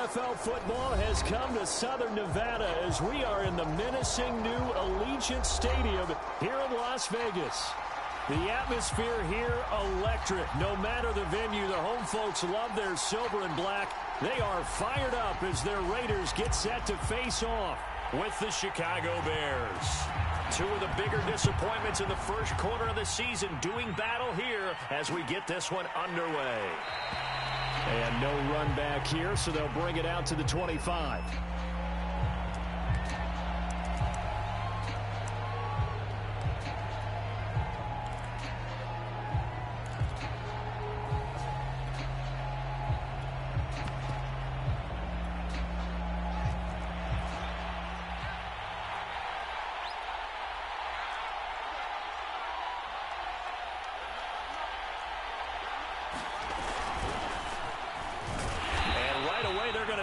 NFL football has come to Southern Nevada as we are in the menacing new Allegiant Stadium here in Las Vegas. The atmosphere here, electric. No matter the venue, the home folks love their silver and black. They are fired up as their Raiders get set to face off with the Chicago Bears. Two of the bigger disappointments in the first quarter of the season doing battle here as we get this one underway. And no run back here, so they'll bring it out to the 25.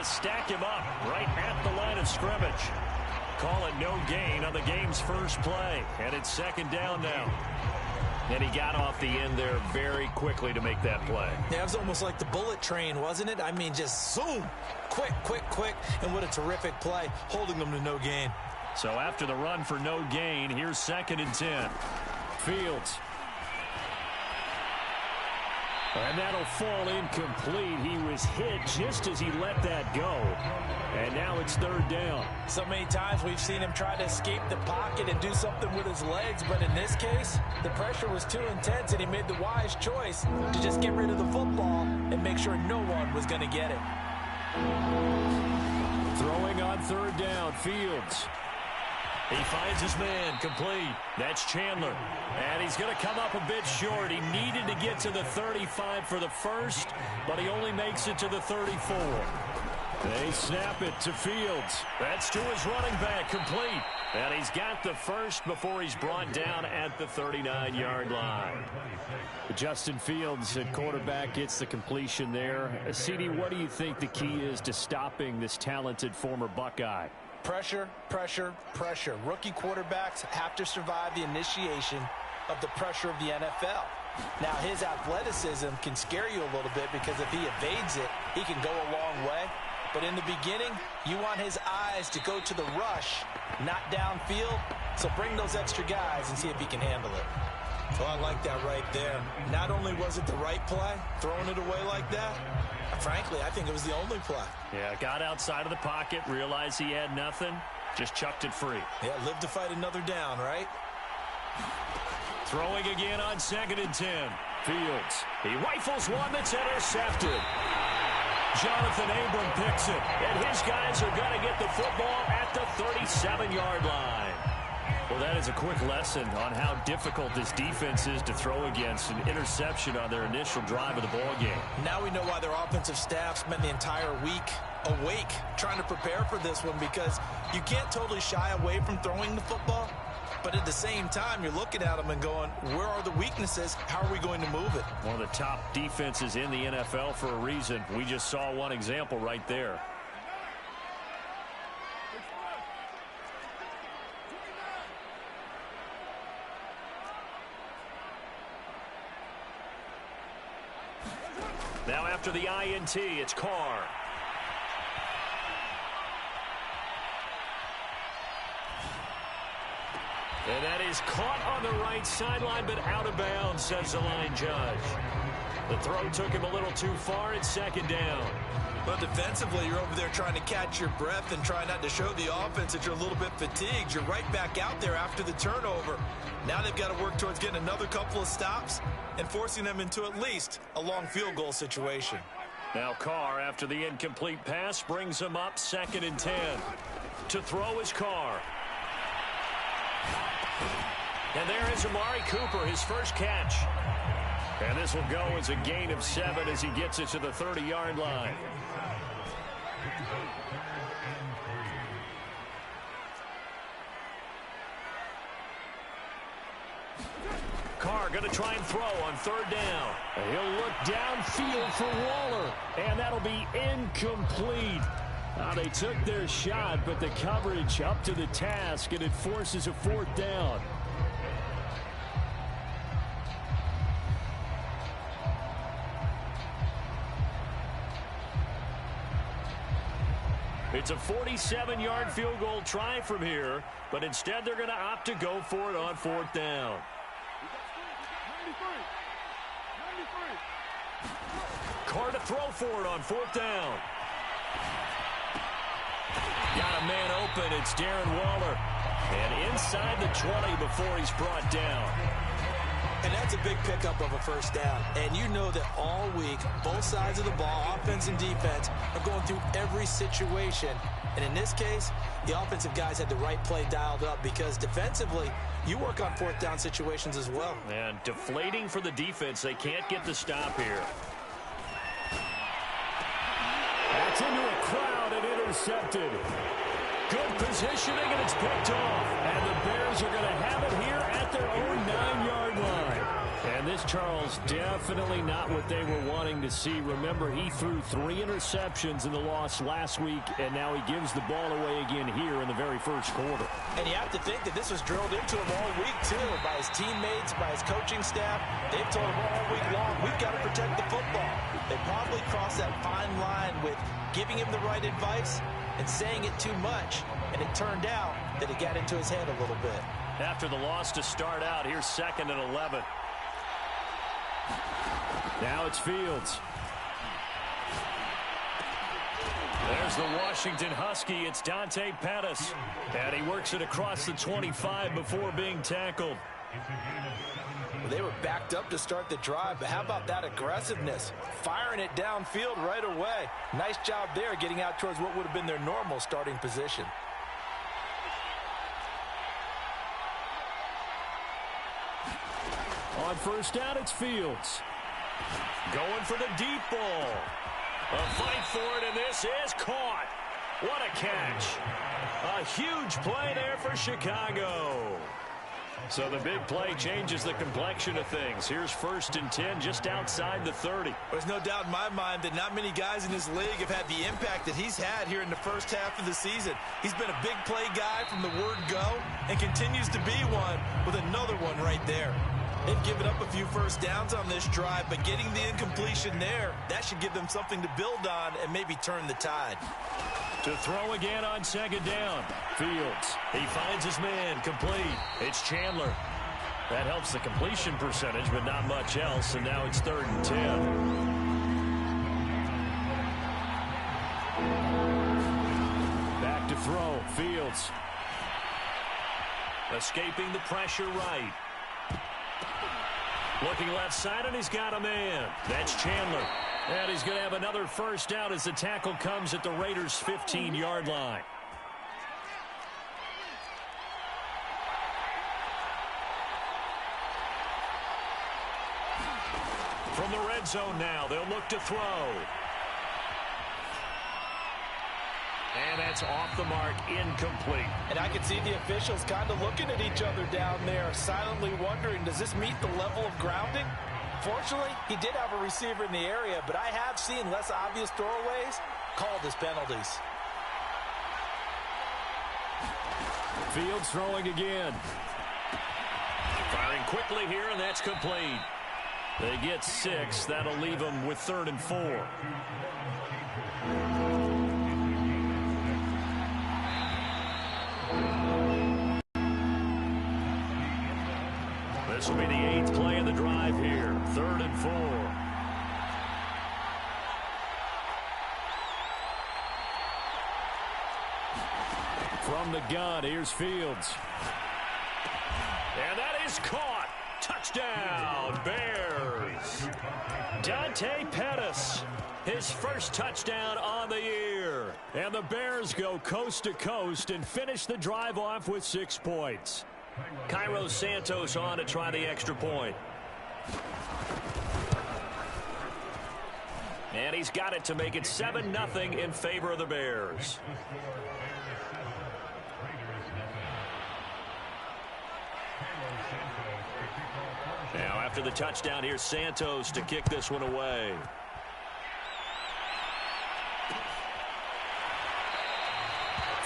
Stack him up right at the line of scrimmage. Call it no gain on the game's first play, and it's second down now. And he got off the end there very quickly to make that play. Yeah, it was almost like the bullet train, wasn't it? I mean, just zoom, quick, and what a terrific play, holding them to no gain. So after the run for no gain, here's second and 10. Fields. And that'll fall incomplete. He was hit just as he let that go. And now it's third down. So many times we've seen him try to escape the pocket and do something with his legs. But in this case, the pressure was too intense, and he made the wise choice to just get rid of the football and make sure no one was going to get it. Throwing on third down, Fields. He finds his man, complete. That's Chandler. And he's going to come up a bit short. He needed to get to the 35 for the first, but he only makes it to the 34. They snap it to Fields. That's to his running back, complete. And he's got the first before he's brought down at the 39-yard line. Justin Fields at quarterback gets the completion there. CD, what do you think the key is to stopping this talented former Buckeye? Pressure, pressure, pressure. Rookie quarterbacks have to survive the initiation of the pressure of the NFL. Now, his athleticism can scare you a little bit because if he evades it, he can go a long way. But in the beginning, you want his eyes to go to the rush, not downfield. So bring those extra guys and see if he can handle it. Well, I like that right there. Not only was it the right play, throwing it away like that, frankly, I think it was the only play. Yeah, got outside of the pocket, realized he had nothing, just chucked it free. Yeah, live to fight another down, right? Throwing again on second and 10. Fields. He rifles one that's intercepted. Jonathan Abram picks it, and his guys are going to get the football at the 37-yard line. Well, that is a quick lesson on how difficult this defense is to throw against. An interception on their initial drive of the ballgame. Now we know why their offensive staff spent the entire week awake trying to prepare for this one, because you can't totally shy away from throwing the football. But at the same time, you're looking at them and going, where are the weaknesses? How are we going to move it? One of the top defenses in the NFL for a reason. We just saw one example right there. Now after the INT, it's Carr. And that is caught on the right sideline, but out of bounds, says the line judge. The throw took him a little too far. It's second down. But defensively, you're over there trying to catch your breath and try not to show the offense that you're a little bit fatigued. You're right back out there after the turnover. Now they've got to work towards getting another couple of stops and forcing them into at least a long field goal situation. Now Carr, after the incomplete pass, brings him up second and 10. To throw is Carr. And there is Amari Cooper, his first catch. And this will go as a gain of 7 as he gets it to the 30-yard line. Carr going to try and throw on third down. He'll look downfield for Waller, and that'll be incomplete. They took their shot, but the coverage up to the task, and it forces a fourth down. It's a 47-yard field goal try from here, but instead they're going to opt to go for it on 4th down. Carr to throw for it on 4th down. Got a man open. It's Darren Waller. And inside the 20 before he's brought down. And that's a big pickup of a first down. And you know that all week, both sides of the ball, offense and defense, are going through every situation. And in this case, the offensive guys had the right play dialed up because defensively, you work on 4th down situations as well. And deflating for the defense. They can't get the stop here. That's into a crowd and intercepted. Good positioning, and it's picked off. And the Bears are going to have it here at their own 9-yard line. And this, Charles, definitely not what they were wanting to see. Remember, he threw 3 interceptions in the loss last week, and now he gives the ball away again here in the very first quarter. And you have to think that this was drilled into him all week, too, by his teammates, by his coaching staff. They've told him all week long, we've got to protect the football. They probably crossed that fine line with giving him the right advice and saying it too much, and it turned out that it got into his head a little bit. After the loss to start out, here's 2nd and 11. Now it's Fields. There's the Washington Husky. It's Dante Pettis. And he works it across the 25 before being tackled. Well, they were backed up to start the drive, but how about that aggressiveness? Firing it downfield right away. Nice job there getting out towards what would have been their normal starting position. On 1st down, it's Fields. Going for the deep ball. A fight for it, and this is caught. What a catch. A huge play there for Chicago. So the big play changes the complexion of things. Here's 1st and 10 just outside the 30. There's no doubt in my mind that not many guys in this league have had the impact that he's had here in the first half of the season. He's been a big play guy from the word go and continues to be one with another one right there. They've given up a few first downs on this drive, but getting the incompletion there, that should give them something to build on and maybe turn the tide. To throw again on 2nd down. Fields. He finds his man. Complete. It's Chandler. That helps the completion percentage, but not much else. And now it's 3rd and 10. Back to throw. Fields. Escaping the pressure right. Looking left side, and he's got a man. That's Chandler. And he's going to have another first down as the tackle comes at the Raiders' 15-yard line. From the red zone now, they'll look to throw. And that's off the mark, incomplete. And I can see the officials kind of looking at each other down there, silently wondering, does this meet the level of grounding? Fortunately, he did have a receiver in the area, but I have seen less obvious throwaways called as penalties. Fields throwing again. Firing quickly here, and that's complete. They get 6. That'll leave them with 3rd and 4. This will be the 8th play of the drive here. 3rd and 4. From the gun, here's Fields. And that is caught. Touchdown, Bears. Dante Pettis, his first touchdown on the year. And the Bears go coast to coast and finish the drive off with 6 points. Cairo Santos on to try the extra point. And he's got it to make it 7-0 in favor of the Bears. Now after the touchdown, here's Santos to kick this one away.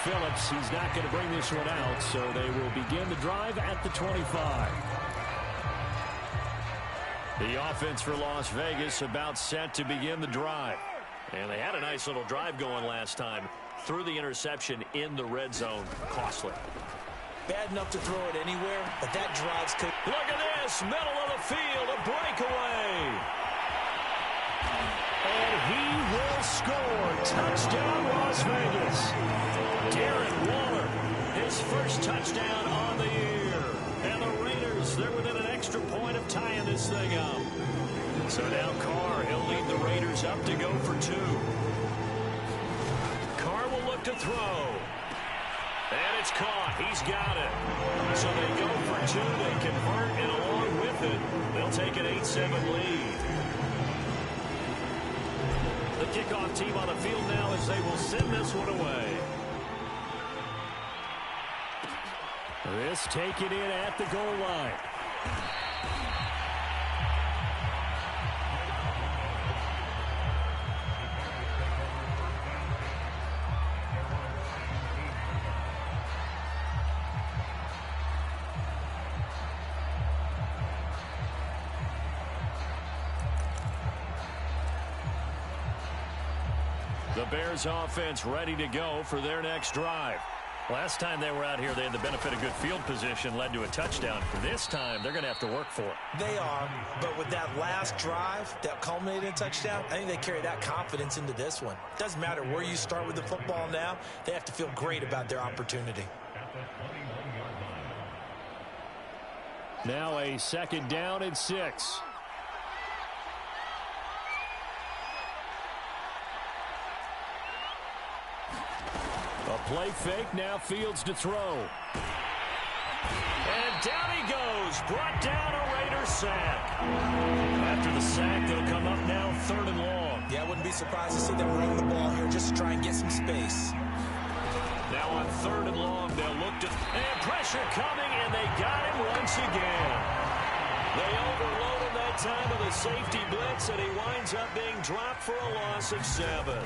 Phillips, he's not going to bring this one out, so they will begin the drive at the 25. The offense for Las Vegas about set to begin the drive. And they had a nice little drive going last time. threw the interception in the red zone. Costly. Bad enough to throw it anywhere, but that drives could. Look at this, middle of the field, a breakaway. And he will score. Touchdown, Las Vegas. Darren Waller, his first touchdown on the year. And the Raiders, they're within an extra point of tying this thing up. So now Carr, he'll lead the Raiders up to go for 2. Carr will look to throw. And it's caught. He's got it. So they go for 2. They convert, and along with it, they'll take an 8-7 lead. The kickoff team on the field now as they will send this one away. This taken in at the goal line. The Bears offense ready to go for their next drive. Last time they were out here, they had the benefit of good field position, led to a touchdown. This time, they're going to have to work for it. They are, but with that last drive that culminated in a touchdown, I think they carry that confidence into this one. Doesn't matter where you start with the football now, they have to feel great about their opportunity. Now a 2nd down and 6. A play fake, now Fields to throw. And down he goes, brought down a Raiders sack. After the sack, they'll come up now 3rd and long. Yeah, I wouldn't be surprised to see them run the ball here just to try and get some space. Now on 3rd and long, they'll look to, and pressure coming, and they got him once again. They overloaded that time with a safety blitz, and he winds up being dropped for a loss of 7.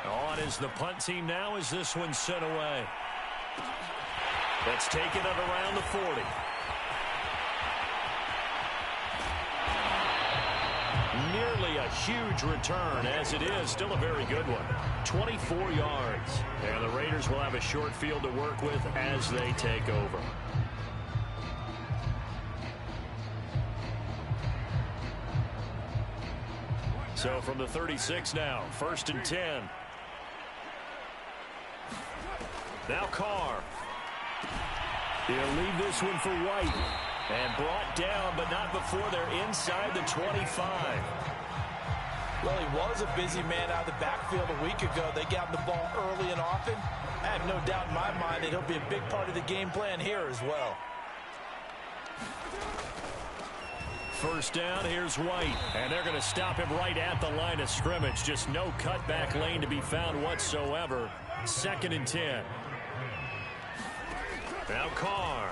On is the punt team now as this one's sent away. That's taken it around the 40. Nearly a huge return, as it is still a very good one. 24 yards. And the Raiders will have a short field to work with as they take over. So from the 36 now, 1st and 10. Now Carr. He'll leave this one for White. And brought down, but not before they're inside the 25. Well, he was a busy man out of the backfield a week ago. They got the ball early and often. I have no doubt in my mind that he'll be a big part of the game plan here as well. 1st down, here's White. And they're going to stop him right at the line of scrimmage. Just no cutback lane to be found whatsoever. 2nd and 10. Now Carr.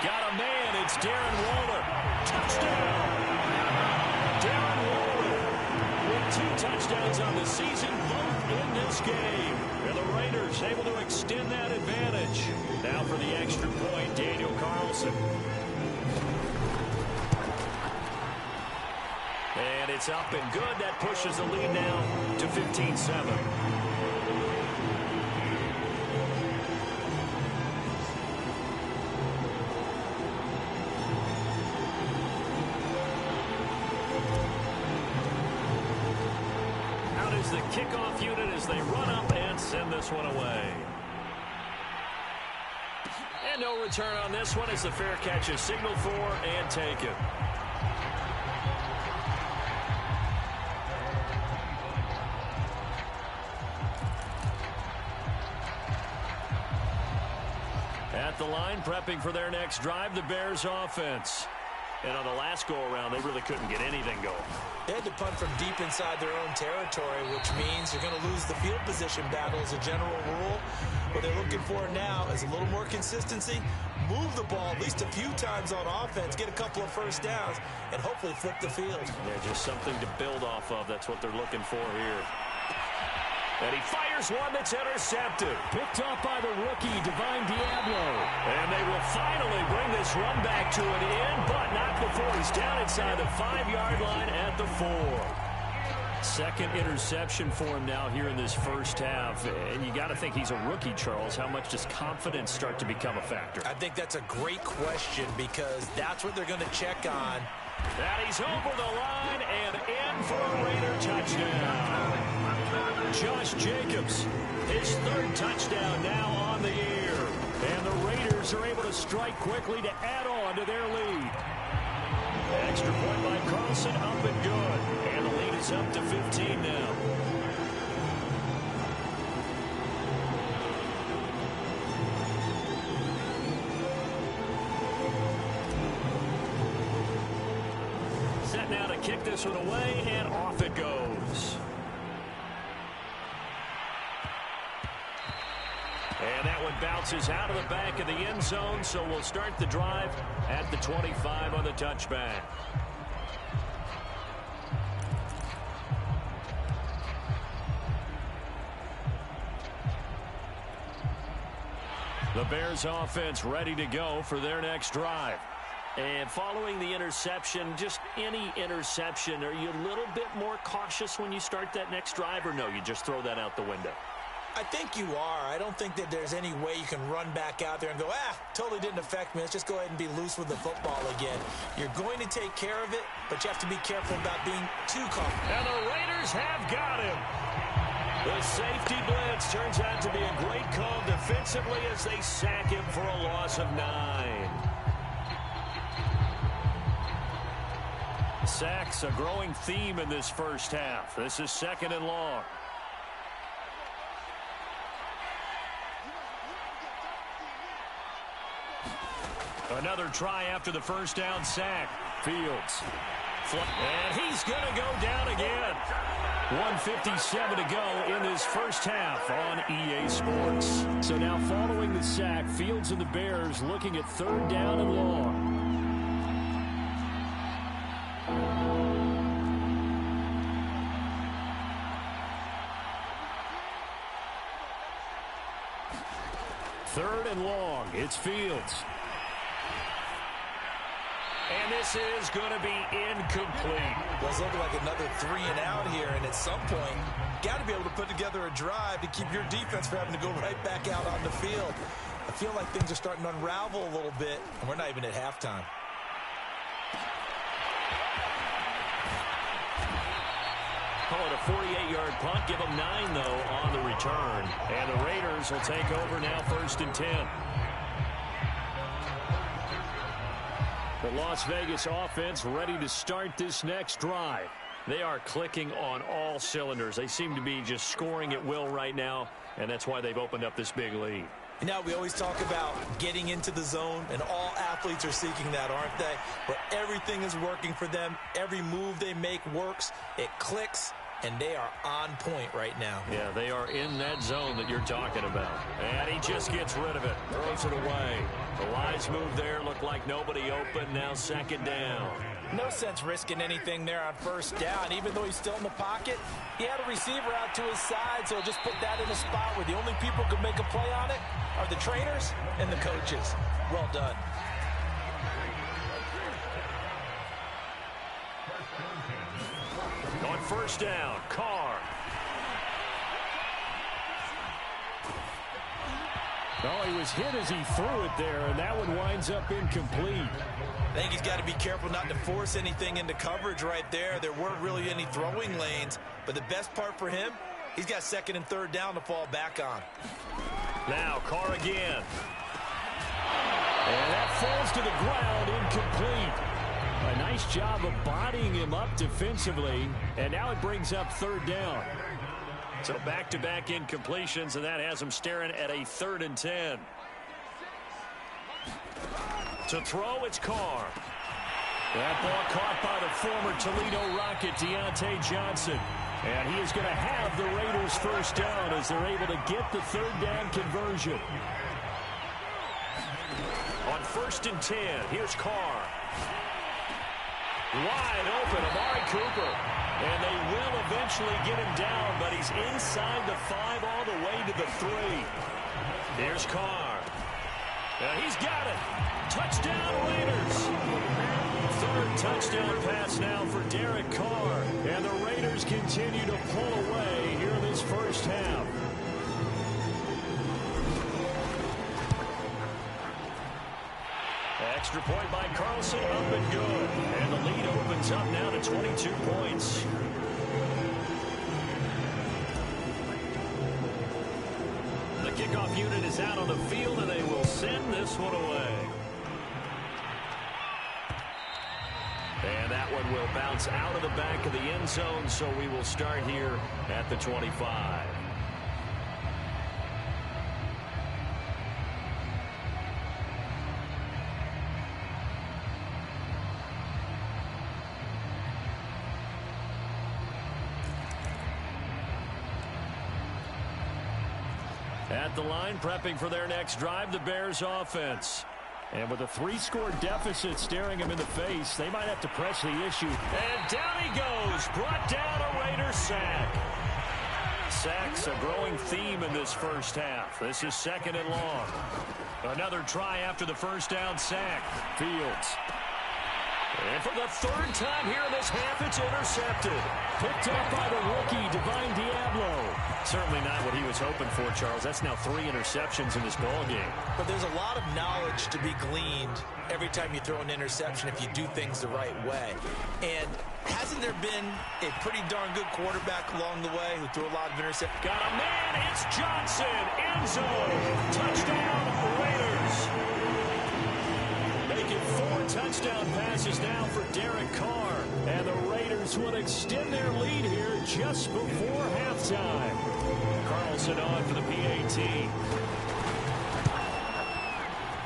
Got a man. It's Darren Waller. Touchdown. Darren Waller with 2 touchdowns on the season, both in this game. And the Raiders able to extend that advantage. Now for the extra point, Daniel Carlson. And it's up and good. That pushes the lead now to 15-7. The kickoff unit as they run up and send this one away. And no return on this one as the fair catch is signaled for and taken. At the line, prepping for their next drive, the Bears offense. And on the last go-around, they really couldn't get anything going. They had to punt from deep inside their own territory, which means they're going to lose the field position battle as a general rule. What they're looking for now is a little more consistency, move the ball at least a few times on offense, get a couple of 1st downs, and hopefully flip the field. Yeah, just something to build off of. That's what they're looking for here. And he fires one that's intercepted. Picked up by the rookie, Divine Diablo. And they will finally bring this run back to an end, but not before he's down inside the 5-yard line at the 4. Second interception for him now here in this first half. And you got to think he's a rookie, Charles. How much does confidence start to become a factor? I think that's a great question because that's what they're going to check on. That he's over the line and in for a Raider touchdown. Josh Jacobs, his third touchdown now on the year. And the Raiders are able to strike quickly to add on to their lead. Extra point by Carlson, up and good. And the lead is up to 15 now. Set now to kick this one away, and off it goes. And that one bounces out of the back of the end zone, so we'll start the drive at the 25 on the touchback. The Bears offense ready to go for their next drive. And following the interception, just any interception, are you a little bit more cautious when you start that next drive, or no, you just throw that out the window? I think you are. I don't think that there's any way you can run back out there and go, totally didn't affect me. Let's just go ahead and be loose with the football again. You're going to take care of it, but you have to be careful about being too confident. And the Raiders have got him. The safety blitz turns out to be a great call defensively as they sack him for a loss of 9. Sacks, a growing theme in this first half. This is 2nd and long. Another try after the first down sack. Fields. And he's going to go down again. 1:57 to go in this first half on EA Sports. So now following the sack, Fields and the Bears looking at 3rd down and long. Third and long. It's Fields. And this is going to be incomplete. Does look like another 3 and out here, and at some point, got to be able to put together a drive to keep your defense from having to go right back out on the field. I feel like things are starting to unravel a little bit, and we're not even at halftime. Call it a 48-yard punt. Give them 9, though, on the return. And the Raiders will take over now 1st and 10. The Las Vegas offense ready to start this next drive. They are clicking on all cylinders. They seem to be just scoring at will right now, and that's why they've opened up this big lead. Now, we always talk about getting into the zone, and all athletes are seeking that, aren't they? Where everything is working for them. Every move they make works. It clicks, and they are on point right now. Yeah, they are in that zone that you're talking about. And he just gets rid of it. Throws it away. The wise move there looked like nobody open. Now 2nd down. No sense risking anything there on 1st down. Even though he's still in the pocket, he had a receiver out to his side, so just put that in a spot where the only people who can make a play on it are the trainers and the coaches. Well done. On 1st down, Carr. Oh, he was hit as he threw it there, and that one winds up incomplete. I think he's got to be careful not to force anything into coverage right there. There weren't really any throwing lanes, but the best part for him, he's got 2nd and 3rd down to fall back on. Now Carr again. And that falls to the ground, incomplete. A nice job of bodying him up defensively, and now it brings up 3rd down. So back-to-back incompletions, and that has him staring at a 3rd and 10. To throw, it's Carr. That ball caught by the former Toledo Rocket, Deontay Johnson. And he is going to have the Raiders 1st down as they're able to get the 3rd down conversion. On 1st and 10, here's Carr. Wide open, Amari Cooper. And they will eventually get him down, but he's inside the 5 all the way to the 3. Here's Carr. He's got it. Touchdown, Raiders. 3rd touchdown pass now for Derek Carr. And the Raiders continue to pull away here in this first half. Extra point by Carlson, up and good. And the lead opens up now to 22 points. The kickoff unit is out on the field, and they will send this one away. And that one will bounce out of the back of the end zone, so we will start here at the 25. At the line, prepping for their next drive, the Bears offense. And with a 3-score deficit staring him in the face, they might have to press the issue. And down he goes, brought down a Raider sack. Sacks a growing theme in this first half. This is 2nd and long. Another try after the first down sack. Fields. And for the 3rd time here in this half, it's intercepted. Picked up by the rookie, Divine Diablo. Certainly not what he was hoping for, Charles. That's now 3 interceptions in this ballgame. But there's a lot of knowledge to be gleaned every time you throw an interception if you do things the right way. And hasn't there been a pretty darn good quarterback along the way who threw a lot of interceptions? Got a man, it's Johnson, end zone, touchdown, Raiders. Making 4 touchdown passes now for Derek Carr. And the Raiders will extend their lead here just before halftime. Carlson on for the PAT.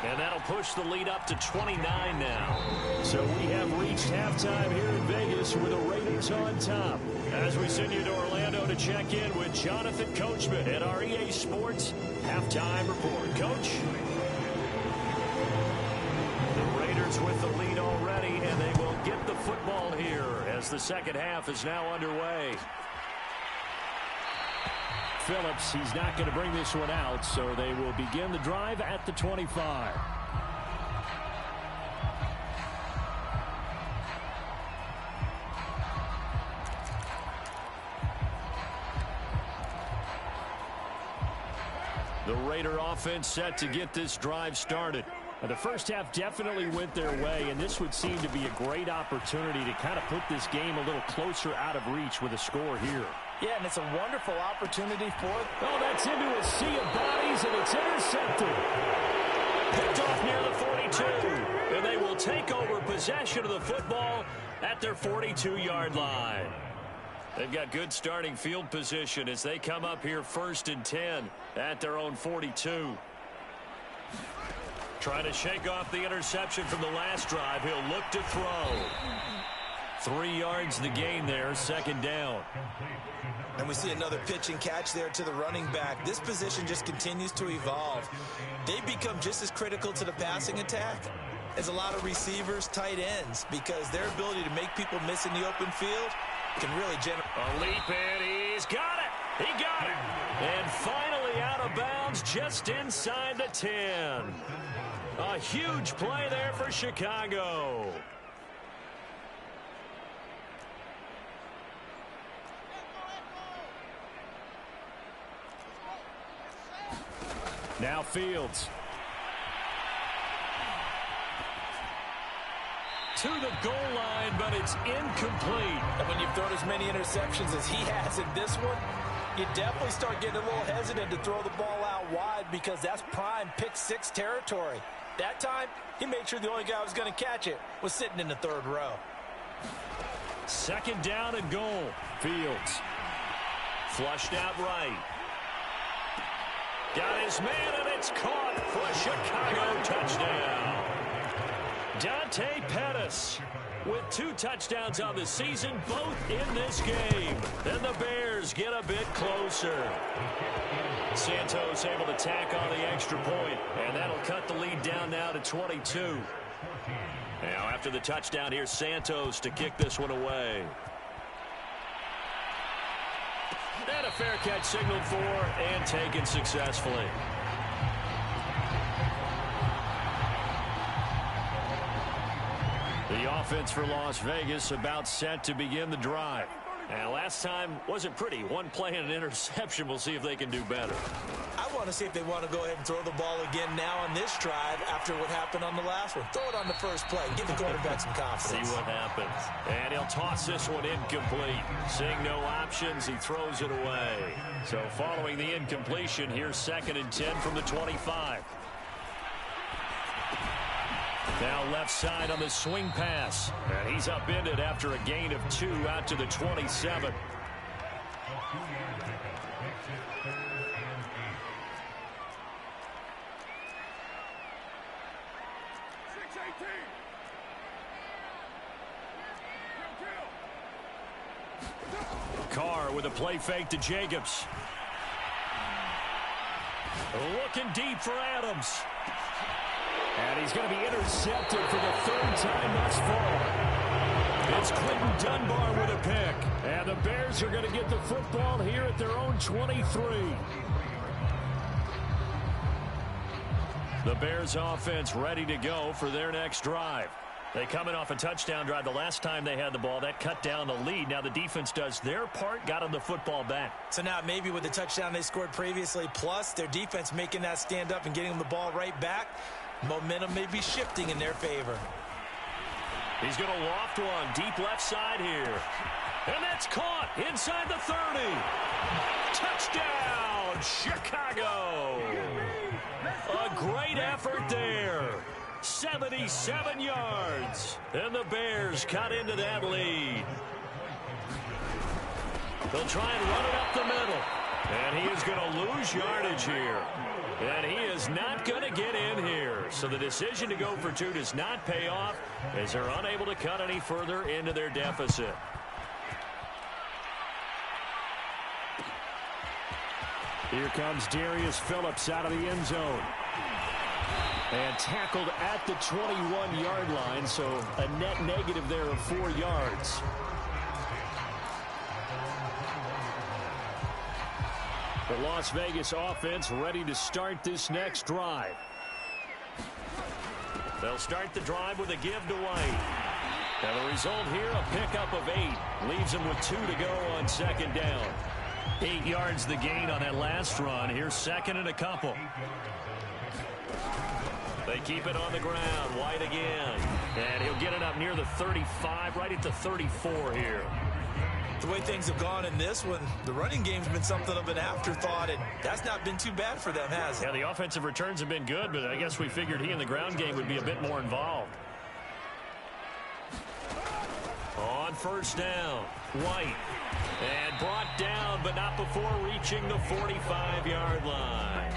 And that'll push the lead up to 29 now. So we have reached halftime here in Vegas with the Raiders on top. As we send you to Orlando to check in with Jonathan Coachman at our EA Sports Halftime Report. Coach? The Raiders with the lead already, and they will get the football here as the second half is now underway. Phillips, he's not going to bring this one out, so they will begin the drive at the 25. The Raider offense set to get this drive started. The first half definitely went their way, and this would seem to be a great opportunity to kind of put this game a little closer out of reach with a score here. Yeah, and it's a wonderful opportunity for it. Oh, that's into a sea of bodies, and it's intercepted. Picked off near the 42, and they will take over possession of the football at their 42-yard line. They've got good starting field position as they come up here 1st and 10 at their own 42. Trying to shake off the interception from the last drive. He'll look to throw. 3 yards the gain there, 2nd down. And we see another pitch and catch there to the running back. This position just continues to evolve. They become just as critical to the passing attack as a lot of receivers, tight ends, because their ability to make people miss in the open field can really generate. A leap in, he's got it. He got it. And finally out of bounds just inside the 10. A huge play there for Chicago. Now Fields. To the goal line, but it's incomplete. And when you've thrown as many interceptions as he has in this one, you definitely start getting a little hesitant to throw the ball out wide because that's prime pick-6 territory. That time, he made sure the only guy who was going to catch it was sitting in the 3rd row. 2nd down and goal. Fields. Flushed out right. Got his man, and it's caught for a Chicago touchdown. Dante Pettis with 2 touchdowns on the season, both in this game. Then the Bears get a bit closer. Santos able to tack on the extra point, and that'll cut the lead down now to 22. Now after the touchdown, here's Santos to kick this one away. And a fair catch signaled for and taken successfully. The The offense for Las Vegas about set to begin the drive. And last time wasn't pretty. One play and an interception. We'll see if they can do better. I want to see if they want to go ahead and throw the ball again now on this drive after what happened on the last one. Throw it on the first play. Give the quarterback some confidence. See what happens. And he'll toss this one incomplete. Seeing no options, he throws it away. So following the incompletion, here's 2nd and 10 from the 25. Now left side on the swing pass. And he's upended after a gain of 2 out to the 27. Carr with a play fake to Jacobs. Looking deep for Adams. And he's going to be intercepted for the 3rd time thus far. It's Quentin Dunbar with a pick. And the Bears are going to get the football here at their own 23. The Bears offense ready to go for their next drive. They come in off a touchdown drive. The last time they had the ball, that cut down the lead. Now the defense does their part, got them the football back. So now maybe with the touchdown they scored previously, plus their defense making that stand up and getting them the ball right back, momentum may be shifting in their favor. He's going to loft one deep left side here. And that's caught inside the 30. Touchdown, Chicago. A great effort there. 77 yards. And the Bears cut into that lead. They'll try and run it up the middle. And he is going to lose yardage here. And he is not going to get in here. So the decision to go for 2 does not pay off as they're unable to cut any further into their deficit. Here comes Darius Phillips out of the end zone. And tackled at the 21-yard line, so a net negative there of 4 yards. The Las Vegas offense ready to start this next drive. They'll start the drive with a give to White. And the result here, a pickup of 8. Leaves them with 2 to go on 2nd down. 8 yards the gain on that last run. Here's 2nd and a couple. They keep it on the ground. White again. And he'll get it up near the 35, right at the 34 here. The way things have gone in this one, the running game's been something of an afterthought, and that's not been too bad for them, has it? Yeah, the offensive returns have been good, but I guess we figured he in the ground game would be a bit more involved. On 1st down, White. And brought down, but not before reaching the 45-yard line.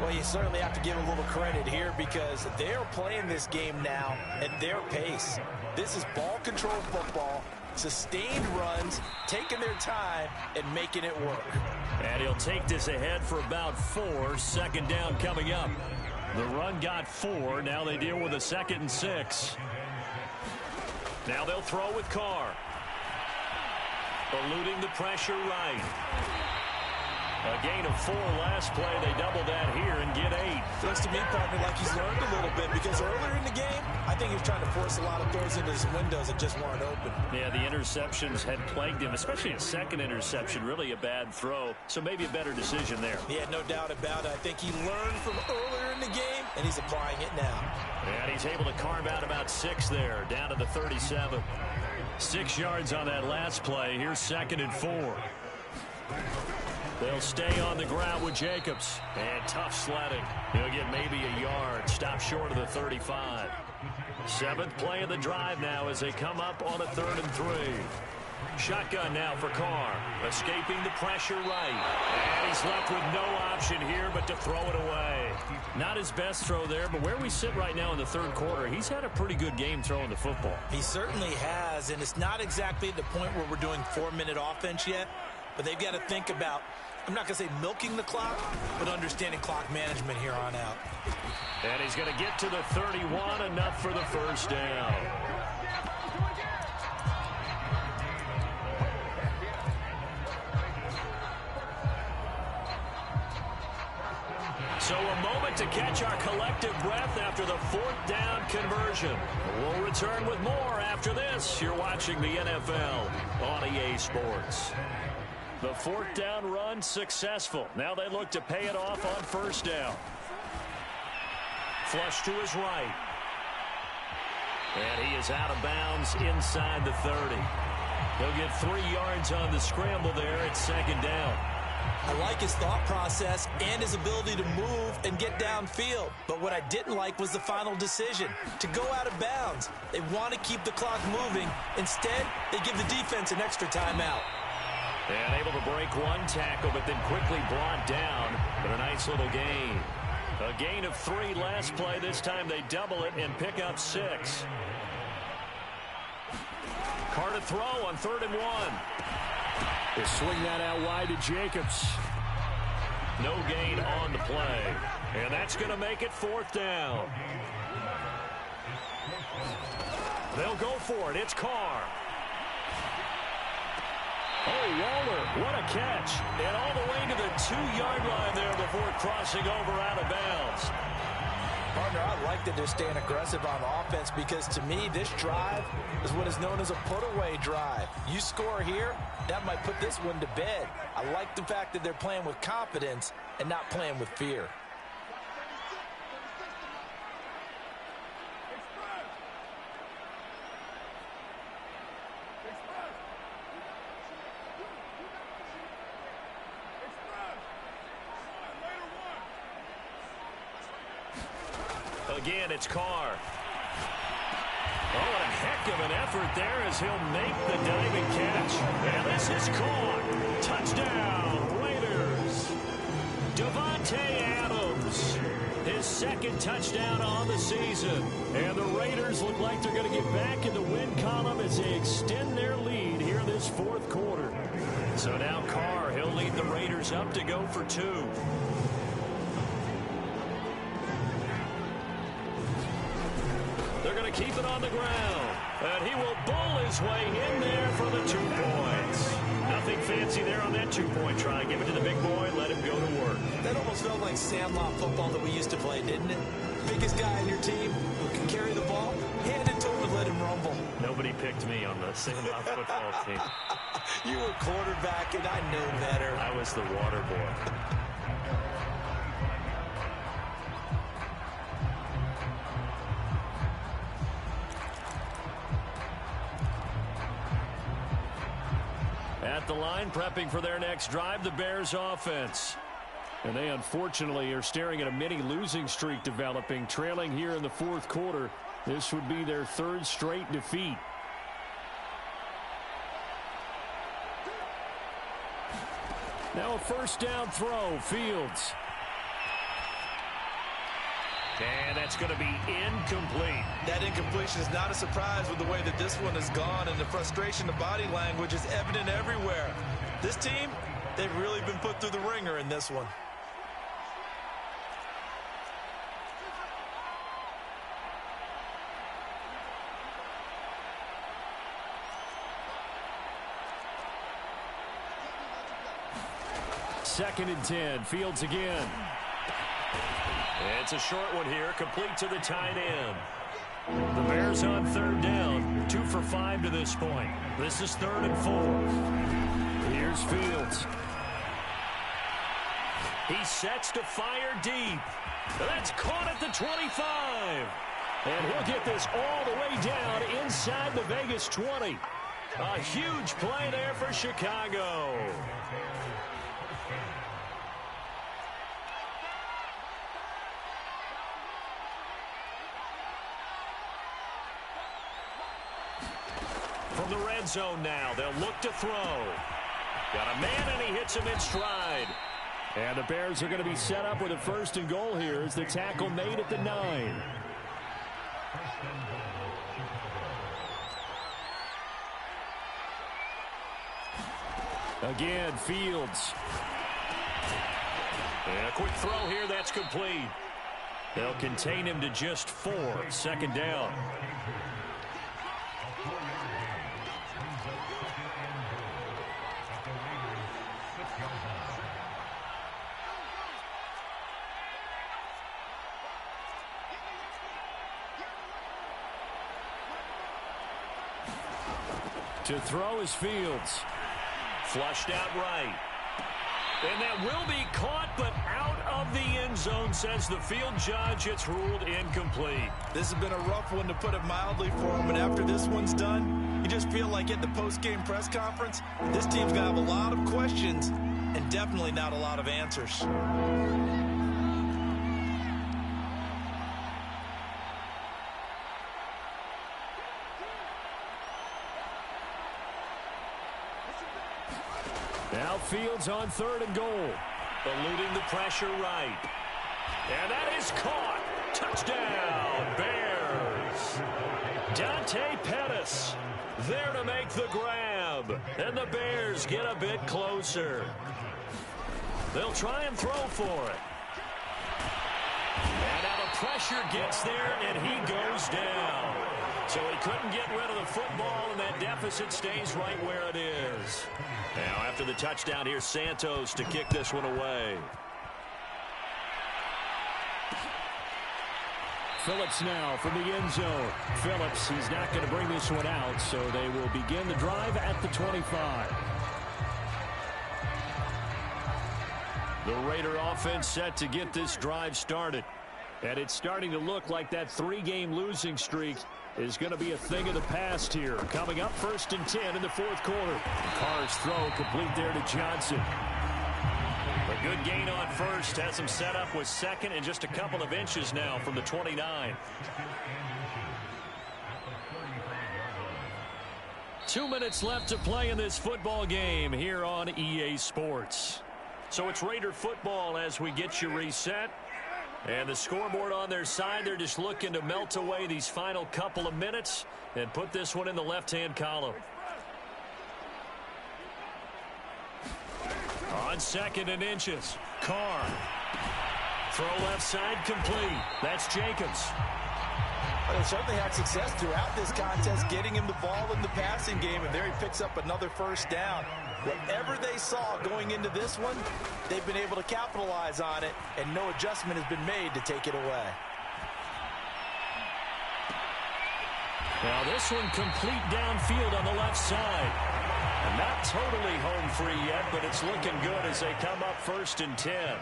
Well, you certainly have to give a little credit here because they're playing this game now at their pace. This is ball control football, sustained runs, taking their time, and making it work. And he'll take this ahead for about 4. 2nd down coming up. The run got 4. Now they deal with a 2nd and 6. Now they'll throw with Carr. Eluding the pressure right. A gain of 4 last play. They double that here and get 8. Looks to me, partner, like he's learned a little bit because earlier in the game, I think he was trying to force a lot of throws into his windows that just weren't open. Yeah, the interceptions had plagued him, especially a 2nd interception, really a bad throw. So maybe a better decision there. Yeah, no doubt about it. I think he learned from earlier in the game, and he's applying it now. And he's able to carve out about 6 there, down to the 37. 6 yards on that last play. Here's 2nd and 4. They'll stay on the ground with Jacobs. And tough sledding. He'll get maybe a yard. Stop short of the 35. 7th play of the drive now as they come up on a 3rd and 3. Shotgun now for Carr. Escaping the pressure right. And he's left with no option here but to throw it away. Not his best throw there, but where we sit right now in the 3rd quarter, he's had a pretty good game throwing the football. He certainly has, and it's not exactly at the point where we're doing 4-minute offense yet, but they've got to think about, I'm not going to say milking the clock, but understanding clock management here on out. And he's going to get to the 31, enough for the 1st down. So a moment to catch our collective breath after the fourth down conversion. We'll return with more after this. You're watching the NFL on EA Sports. The fourth down run successful. Now they look to pay it off on first down. Flush to his right. And he is out of bounds inside the 30. He'll get 3 yards on the scramble there at second down. I like his thought process and his ability to move and get downfield. But what I didn't like was the final decision, to go out of bounds. They want to keep the clock moving. Instead, they give the defense an extra timeout. And able to break one tackle, but then quickly brought down. But a nice little gain. A gain of 3 last play. This time they double it and pick up 6. Carr to throw on 3rd and 1. They swing that out wide to Jacobs. No gain on the play. And that's going to make it 4th down. They'll go for it. It's Carr. Oh, Waller, what a catch. And all the way to the 2-yard line there before crossing over out of bounds. Partner, I like that they're staying aggressive on offense because, to me, this drive is what is known as a put-away drive. You score here, that might put this one to bed. I like the fact that they're playing with confidence and not playing with fear. Again, it's Carr. Oh, what a heck of an effort there as he'll make the diving catch. And this is caught. Touchdown, Raiders. Davante Adams, his 2nd touchdown on the season. And the Raiders look like they're going to get back in the win column as they extend their lead here in this 4th quarter. So now Carr, he'll lead the Raiders up to go for 2. They're going to keep it on the ground. And he will bull his way in there for the 2 points. Nothing fancy there on that 2-point try. Give it to the big boy, let him go to work. That almost felt like Sandlot football that we used to play, didn't it? Biggest guy on your team who can carry the ball, hand it to him and let him rumble. Nobody picked me on the Sandlot football team. You were quarterback, and I knew better. I was the water boy. At the line, prepping for their next drive, the Bears offense. And they unfortunately are staring at a mini losing streak developing, trailing here in the 4th quarter. This would be their 3rd straight defeat. Now a first down throw, Fields. And that's going to be incomplete. That incompletion is not a surprise with the way that this one has gone, and the frustration, the body language is evident everywhere. This team, they've really been put through the ringer in this one. Second and 10, Fields again. It's a short one here, complete to the tight end. The Bears on 3rd down, 2 for 5 to this point. This is 3rd and 4. Here's Fields. He sets to fire deep. That's caught at the 25. And he'll get this all the way down inside the Vegas 20. A huge play there for Chicago. From the red zone now, they'll look to throw. Got a man, and he hits him in stride. And the Bears are going to be set up with a 1st and goal here as the tackle made at the 9. Again, Fields. And a quick throw here, that's complete. They'll contain him to just 4, 2nd down. To throw is Fields. Flushed out right. And that will be caught, but out of the end zone, says the field judge. It's ruled incomplete. This has been a rough one, to put it mildly, for him. And after this one's done, you just feel like at the post-game press conference, this team's going to have a lot of questions and definitely not a lot of answers. Now Fields on 3rd and goal. Eluding the pressure right. And that is caught. Touchdown, Bears. Dante Pettis there to make the grab. And the Bears get a bit closer. They'll try and throw for it. And now the pressure gets there, and he goes down. So he couldn't get rid of the football, and that deficit stays right where it is. Now after the touchdown, here's Santos to kick this one away. Phillips now from the end zone. Phillips, he's not going to bring this one out, so they will begin the drive at the 25. The Raider offense set to get this drive started. And it's starting to look like that 3-game losing streak is going to be a thing of the past here. Coming up, 1st and 10 in the 4th quarter. Carr's throw complete there to Johnson. A good gain on first. Has him set up with 2nd and just a couple of inches now from the 29. 2 minutes left to play in this football game here on EA Sports. So it's Raider football as we get you reset. And the scoreboard on their side, they're just looking to melt away these final couple of minutes and put this one in the left-hand column. On 2nd and inches, Carr. Throw left side complete. That's Jacobs. Well, they certainly had success throughout this contest getting him the ball in the passing game, and there he picks up another 1st down. Whatever they saw going into this one, they've been able to capitalize on it, and no adjustment has been made to take it away. Now this one complete downfield on the left side. And not totally home free yet, but it's looking good as they come up 1st and 10.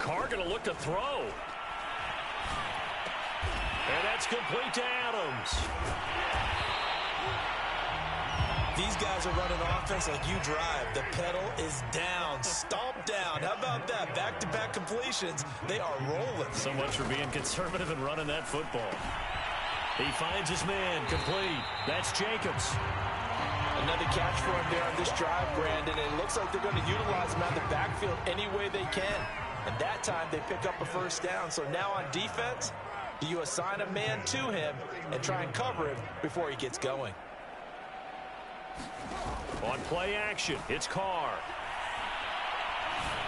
Carr going to look to throw. And that's complete to Adams. These guys are running offense like you drive. The pedal is down, stomped down. How about that? Back-to-back completions. They are rolling. So much for being conservative and running that football. He finds his man, complete. That's Jacobs. Another catch for him there on this drive, Brandon. And it looks like they're going to utilize him out of the backfield any way they can. And that time they pick up a 1st down. So now on defense, do you assign a man to him and try and cover him before he gets going? On play action, it's Carr.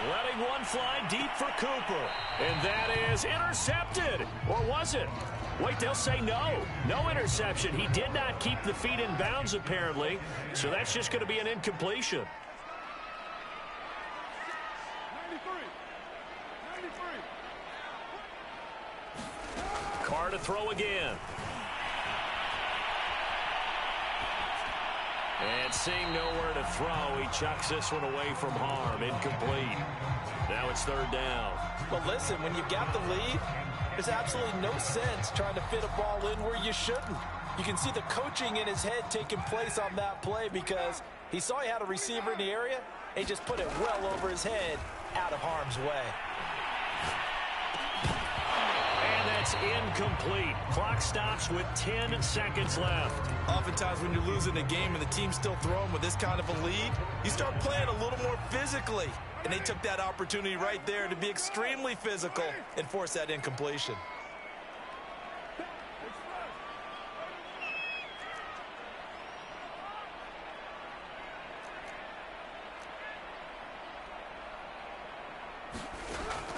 Letting one fly deep for Cooper. And that is intercepted. Or was it? Wait, they'll say no. No interception. He did not keep the feet in bounds, apparently. So that's just going to be an incompletion. 93. Carr to throw again. And seeing nowhere to throw, he chucks this one away from harm. Incomplete. Now it's 3rd down. But listen, when you've got the lead, there's absolutely no sense trying to fit a ball in where you shouldn't. You can see the coaching in his head taking place on that play because he saw he had a receiver in the area. He just put it well over his head out of harm's way. And that's incomplete. Clock stops with 10 seconds left. Oftentimes when you're losing a game and the team's still throwing with this kind of a lead, you start playing a little more physically. And they took that opportunity right there to be extremely physical and force that incompletion.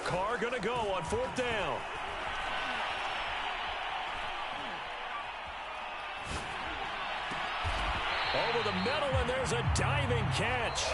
Carr going to go on 4th down. Over the middle, and there's a diving catch.